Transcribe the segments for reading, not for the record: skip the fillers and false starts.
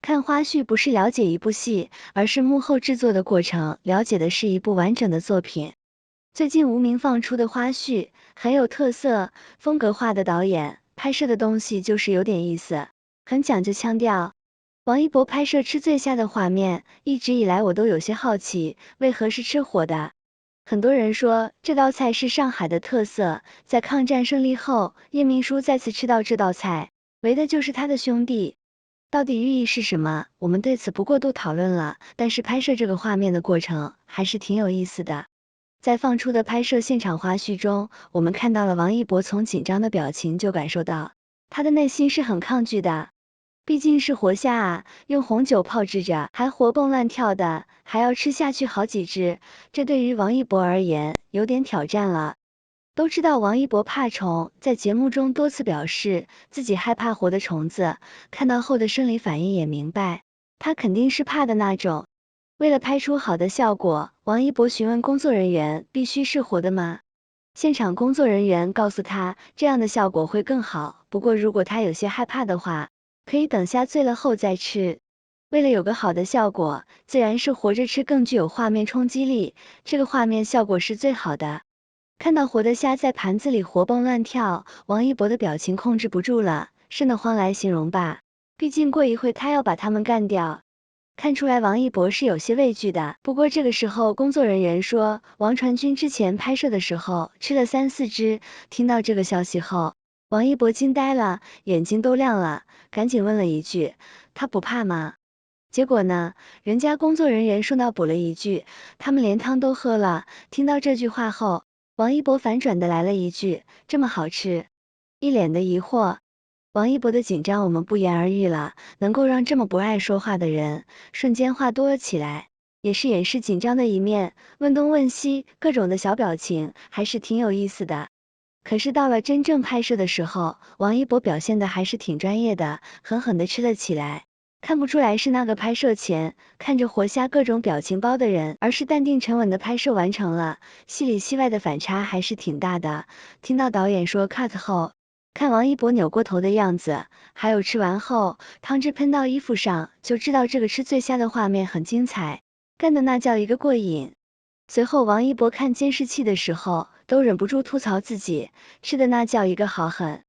看花絮不是了解一部戏，而是幕后制作的过程，了解的是一部完整的作品。最近无名放出的花絮很有特色，风格化的导演拍摄的东西就是有点意思，很讲究腔调。王一博拍摄吃醉虾的画面，一直以来我都有些好奇，为何是吃活的？很多人说这道菜是上海的特色，在抗战胜利后，叶明书再次吃到这道菜，为的就是他的兄弟。到底寓意是什么？我们对此不过度讨论了，但是拍摄这个画面的过程还是挺有意思的。在放出的拍摄现场花絮中，我们看到了王一博从紧张的表情就感受到，他的内心是很抗拒的。毕竟是活虾啊，用红酒泡制着，还活蹦乱跳的，还要吃下去好几只，这对于王一博而言有点挑战了。都知道王一博怕虫，在节目中多次表示自己害怕活的虫子，看到后的生理反应也明白，他肯定是怕的那种。为了拍出好的效果，王一博询问工作人员必须是活的吗？现场工作人员告诉他，这样的效果会更好，不过如果他有些害怕的话，可以等虾醉了后再吃。为了有个好的效果，自然是活着吃更具有画面冲击力，这个画面效果是最好的。看到活的虾在盘子里活蹦乱跳，王一博的表情控制不住了，瘆得慌来形容吧。毕竟过一会他要把他们干掉。看出来王一博是有些畏惧的，不过这个时候工作人员说，王传君之前拍摄的时候吃了3、4只，听到这个消息后，王一博惊呆了，眼睛都亮了，赶紧问了一句，他不怕吗？结果呢，人家工作人员顺道补了一句，他们连汤都喝了。听到这句话后，王一博反转的来了一句，这么好吃？一脸的疑惑。王一博的紧张我们不言而喻了，能够让这么不爱说话的人瞬间话多了起来，也是掩饰紧张的一面，问东问西，各种的小表情，还是挺有意思的。可是到了真正拍摄的时候，王一博表现的还是挺专业的，狠狠的吃了起来。看不出来是那个拍摄前看着活虾各种表情包的人，而是淡定沉稳的拍摄完成了，戏里戏外的反差还是挺大的。听到导演说 cut 后，看王一博扭过头的样子，还有吃完后汤汁喷到衣服上，就知道这个吃醉虾的画面很精彩，干的那叫一个过瘾。随后王一博看监视器的时候，都忍不住吐槽自己吃的那叫一个好狠。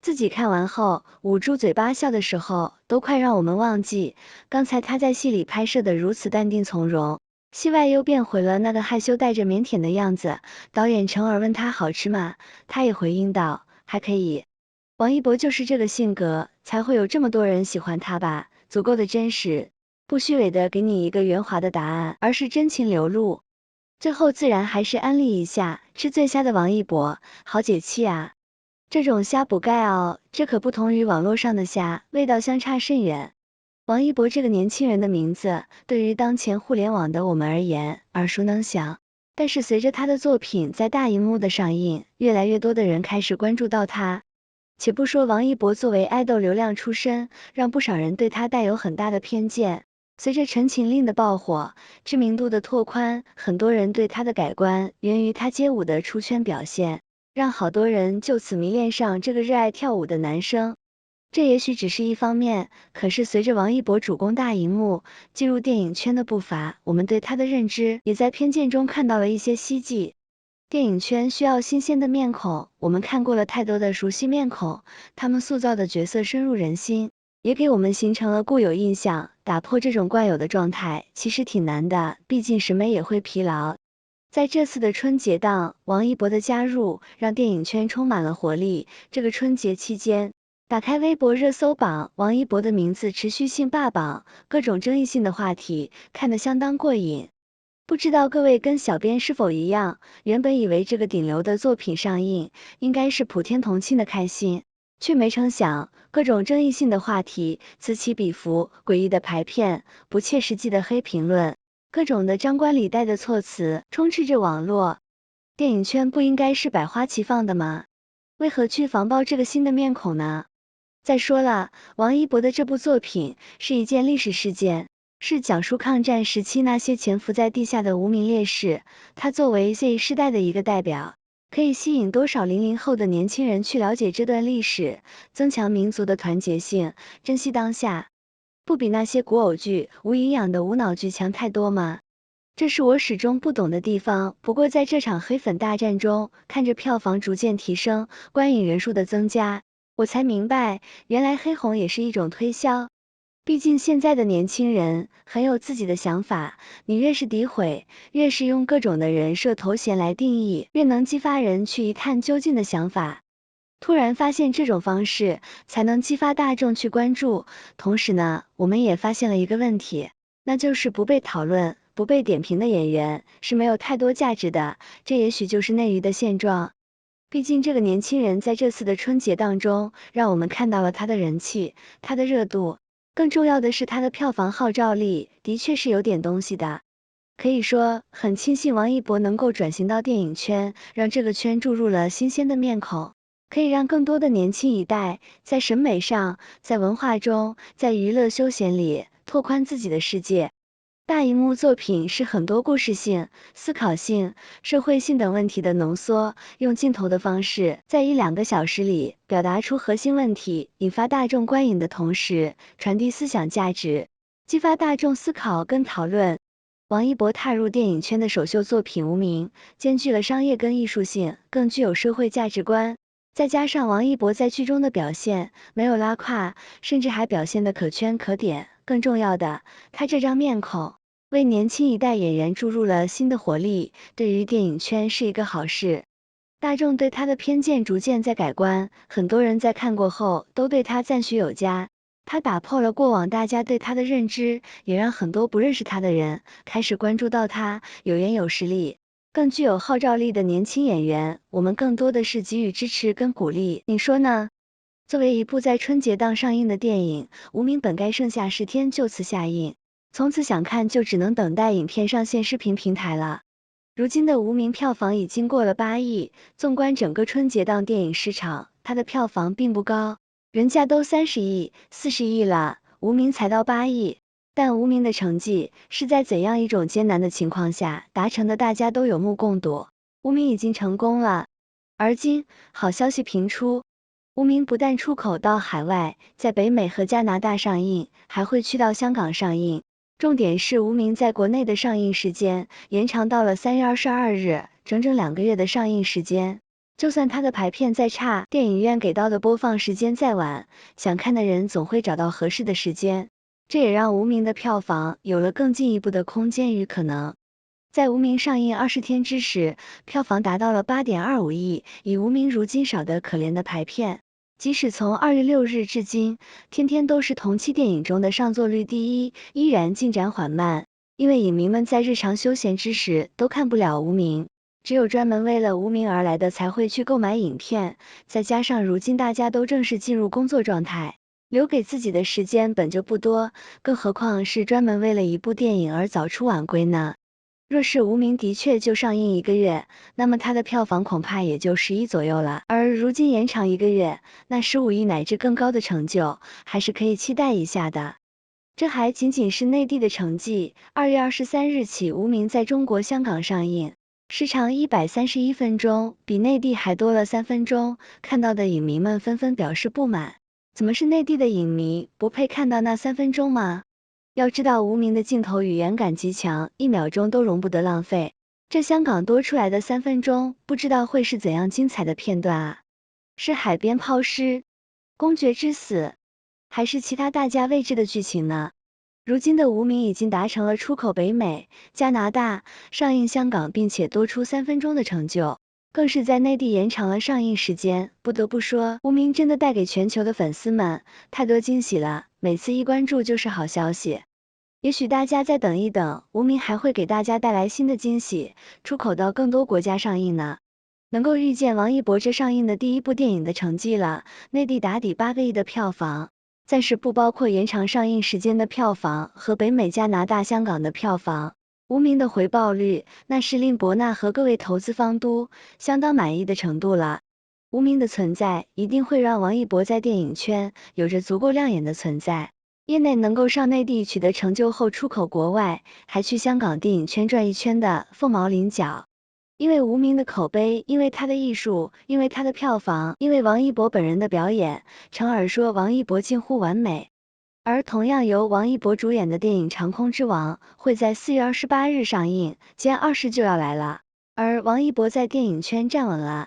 自己看完后捂住嘴巴笑的时候，都快让我们忘记刚才他在戏里拍摄的如此淡定从容，戏外又变回了那个害羞带着腼腆的样子。导演陈耳问他好吃吗，他也回应道还可以。王一博就是这个性格，才会有这么多人喜欢他吧，足够的真实，不虚伪的给你一个圆滑的答案，而是真情流露。最后自然还是安利一下吃醉虾的王一博，好解气啊！这种虾补钙哦，这可不同于网络上的虾，味道相差甚远。王一博这个年轻人的名字，对于当前互联网的我们而言耳熟能详，但是随着他的作品在大荧幕的上映，越来越多的人开始关注到他。且不说王一博作为爱豆流量出身，让不少人对他带有很大的偏见。随着陈情令的爆火，知名度的拓宽，很多人对他的改观源于他街舞的出圈表现，让好多人就此迷恋上这个热爱跳舞的男生。这也许只是一方面，可是随着王一博主攻大荧幕，进入电影圈的步伐，我们对他的认知也在偏见中看到了一些希冀。电影圈需要新鲜的面孔，我们看过了太多的熟悉面孔，他们塑造的角色深入人心，也给我们形成了固有印象。打破这种惯有的状态，其实挺难的，毕竟审美也会疲劳。在这次的春节档，王一博的加入让电影圈充满了活力。这个春节期间，打开微博热搜榜，王一博的名字持续性霸榜，各种争议性的话题，看得相当过瘾。不知道各位跟小编是否一样，原本以为这个顶流的作品上映，应该是普天同庆的开心，却没成想，各种争议性的话题此起彼伏，诡异的排片，不切实际的黑评论，各种的张冠李戴的措辞，充斥着网络。电影圈不应该是百花齐放的吗？为何去防爆这个新的面孔呢？再说了，王一博的这部作品是一件历史事件，是讲述抗战时期那些潜伏在地下的无名烈士，他作为 Z 世代的一个代表，可以吸引多少00后的年轻人去了解这段历史，增强民族的团结性，珍惜当下。不比那些古偶剧、无营养的无脑剧强太多吗？这是我始终不懂的地方。不过在这场黑粉大战中，看着票房逐渐提升，观影人数的增加，我才明白，原来黑红也是一种推销。毕竟现在的年轻人很有自己的想法，你越是诋毁，越是用各种的人设头衔来定义，越能激发人去一探究竟的想法。突然发现这种方式才能激发大众去关注，同时呢，我们也发现了一个问题，那就是不被讨论、不被点评的演员是没有太多价值的，这也许就是内娱的现状。毕竟这个年轻人在这次的春节档中，让我们看到了他的人气，他的热度，更重要的是他的票房号召力，的确是有点东西的。可以说，很庆幸王一博能够转型到电影圈，让这个圈注入了新鲜的面孔，可以让更多的年轻一代在审美上、在文化中、在娱乐休闲里拓宽自己的世界。大荧幕作品是很多故事性、思考性、社会性等问题的浓缩，用镜头的方式，在1-2个小时里表达出核心问题，引发大众观影的同时，传递思想价值，激发大众思考跟讨论。王一博踏入电影圈的首秀作品《无名》，兼具了商业跟艺术性，更具有社会价值观。再加上王一博在剧中的表现，没有拉胯，甚至还表现得可圈可点。更重要的，他这张面孔为年轻一代演员注入了新的活力，对于电影圈是一个好事。大众对他的偏见逐渐在改观，很多人在看过后都对他赞许有加。他打破了过往大家对他的认知，也让很多不认识他的人开始关注到他，有颜有实力，更具有号召力的年轻演员，我们更多的是给予支持跟鼓励，你说呢？作为一部在春节档上映的电影，《无名》本该剩下10天就此下映，从此想看就只能等待影片上线视频平台了。如今的《无名》票房已经过了8亿，纵观整个春节档电影市场，它的票房并不高，人家都30亿、40亿了，《无名》才到8亿。但《无名》的成绩是在怎样一种艰难的情况下达成的，大家都有目共睹。《无名》已经成功了，而今好消息频出。无名不但出口到海外，在北美和加拿大上映，还会去到香港上映。重点是无名在国内的上映时间延长到了3月22日，整整2个月的上映时间。就算它的排片再差，电影院给到的播放时间再晚，想看的人总会找到合适的时间。这也让无名的票房有了更进一步的空间与可能。在无名上映20天之时，票房达到了8.25亿，以无名如今少得可怜的排片。即使从2月6日至今，天天都是同期电影中的上座率第一，依然进展缓慢，因为影迷们在日常休闲之时都看不了无名，只有专门为了无名而来的才会去购买影片，再加上如今大家都正式进入工作状态，留给自己的时间本就不多，更何况是专门为了一部电影而早出晚归呢？若是无名的确就上映1个月，那么它的票房恐怕也就10亿左右了。而如今延长1个月，那15亿乃至更高的成就，还是可以期待一下的。这还仅仅是内地的成绩。2月23日起，无名在中国香港上映，时长131分钟，比内地还多了3分钟。看到的影迷们纷纷表示不满，怎么是内地的影迷不配看到那3分钟吗？要知道无名的镜头语言感极强，1秒钟都容不得浪费。这香港多出来的3分钟，不知道会是怎样精彩的片段啊？是海边抛尸、公爵之死，还是其他大家未知的剧情呢？如今的无名已经达成了出口北美、加拿大、上映香港，并且多出3分钟的成就，更是在内地延长了上映时间。不得不说，无名真的带给全球的粉丝们太多惊喜了，每次一关注就是好消息。也许大家再等一等，无名还会给大家带来新的惊喜，出口到更多国家上映呢。能够预见王一博这上映的第1部电影的成绩了，内地打底8个亿的票房，暂时不包括延长上映时间的票房和北美、加拿大、香港的票房。无名的回报率，那是令博纳和各位投资方都相当满意的程度了。无名的存在，一定会让王一博在电影圈有着足够亮眼的存在。业内能够上内地取得成就后出口国外，还去香港电影圈转一圈的凤毛麟角。因为无名的口碑，因为他的艺术，因为他的票房，因为王一博本人的表演，成而说王一博近乎完美。而同样由王一博主演的电影《长空之王》会在4月28日上映，歼20就要来了。而王一博在电影圈站稳了